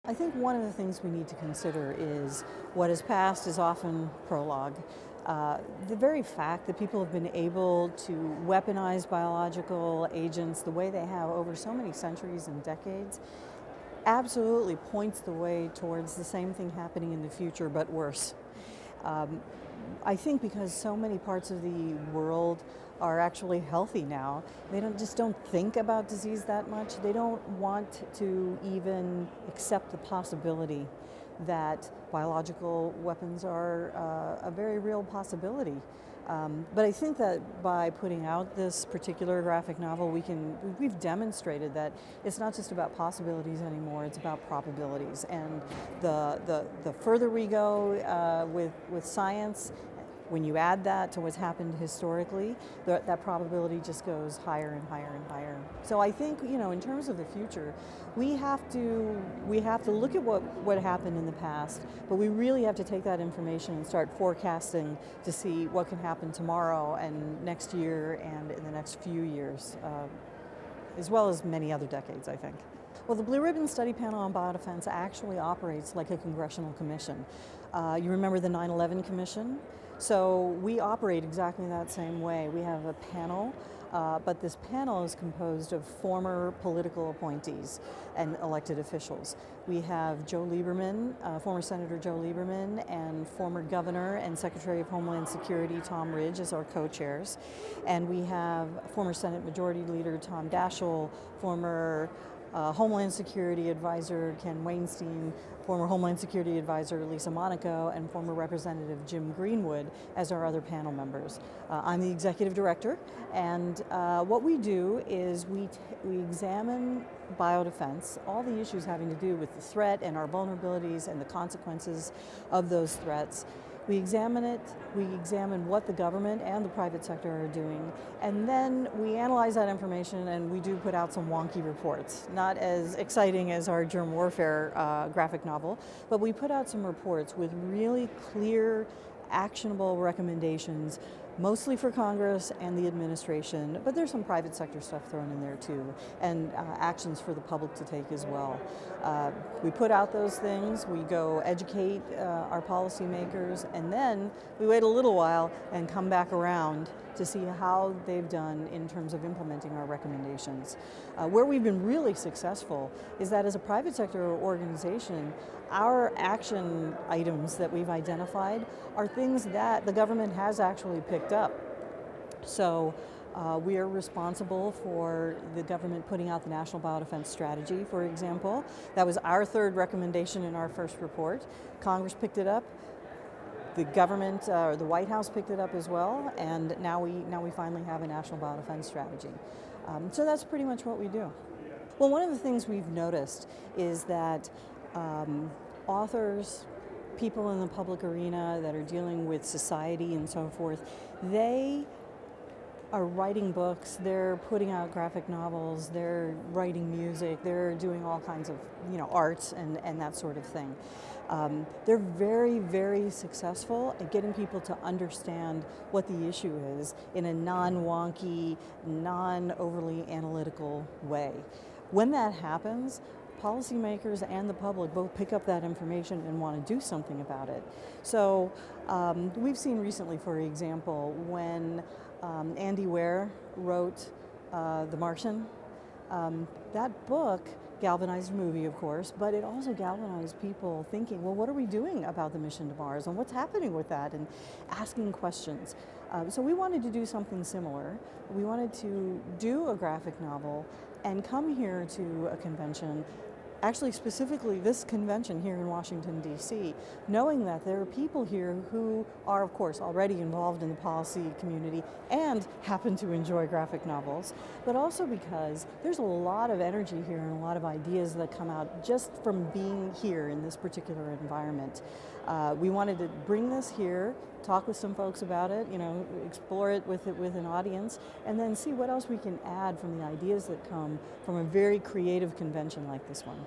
I think one of the things we need to consider is what is past is often prologue. The very fact that people have been able to weaponize biological agents the way they have over so many centuries and decades absolutely points the way towards the same thing happening in the future, but worse. Um, I think because so many parts of the world are actually healthy now, they don't think about disease that much. They don't want to even accept the possibility that biological weapons are a very real possibility. But I think that by putting out this particular graphic novel, we've demonstrated that it's not just about possibilities anymore, it's about probabilities. And the further we go with science, when you add that to what's happened historically, that probability just goes higher and higher and higher. So I think, in terms of the future, we have to look at what happened in the past, but we really have to take that information and start forecasting to see what can happen tomorrow and next year and in the next few years, as well as many other decades, I think. Well, the Blue Ribbon Study Panel on Biodefense actually operates like a congressional commission. You remember the 9/11 Commission? So we operate exactly that same way. We have a panel, but this panel is composed of former political appointees and elected officials. We have Joe Lieberman, former Senator Joe Lieberman, and former Governor and Secretary of Homeland Security Tom Ridge as our co-chairs. And we have former Senate Majority Leader Tom Daschle, former Homeland Security Advisor Ken Weinstein, former Homeland Security Advisor Lisa Monaco, and former Representative Jim Greenwood as our other panel members. I'm the Executive Director, and what we do is we examine biodefense, all the issues having to do with the threat and our vulnerabilities and the consequences of those threats. We examine it, we examine what the government and the private sector are doing, and then we analyze that information and we do put out some wonky reports. Not as exciting as our germ warfare graphic novel, but we put out some reports with really clear, actionable recommendations, mostly for Congress and the administration, but there's some private sector stuff thrown in there too, and actions for the public to take as well. We put out those things, we go educate our policymakers, and then we wait a little while and come back around to see how they've done in terms of implementing our recommendations. Where we've been really successful is that as a private sector organization, our action items that we've identified are things that the government has actually picked up. So we are responsible for the government putting out the National Biodefense Strategy, for example. That was our third recommendation in our first report. Congress picked it up. The government, or the White House picked it up as well, and now we finally have a National Biodefense Strategy. So that's pretty much what we do. Well, one of the things we've noticed is that authors, people in the public arena that are dealing with society and so forth, they are writing books, they're putting out graphic novels, they're writing music, they're doing all kinds of arts and that sort of thing. They're very, very successful at getting people to understand what the issue is in a non-wonky, non-overly analytical way. When that happens, policymakers and the public both pick up that information and want to do something about it. So we've seen recently, for example, when Andy Weir wrote The Martian, that book galvanized a movie, of course, but it also galvanized people thinking, well, what are we doing about the mission to Mars and what's happening with that, and asking questions. So we wanted to do something similar. We wanted to do a graphic novel and come here to a convention, actually specifically this convention here in Washington, D.C., knowing that there are people here who are, of course, already involved in the policy community and happen to enjoy graphic novels, but also because there's a lot of energy here and a lot of ideas that come out just from being here in this particular environment. We wanted to bring this here, talk with some folks about it, explore it with an audience, and then see what else we can add from the ideas that come from a very creative convention like this one.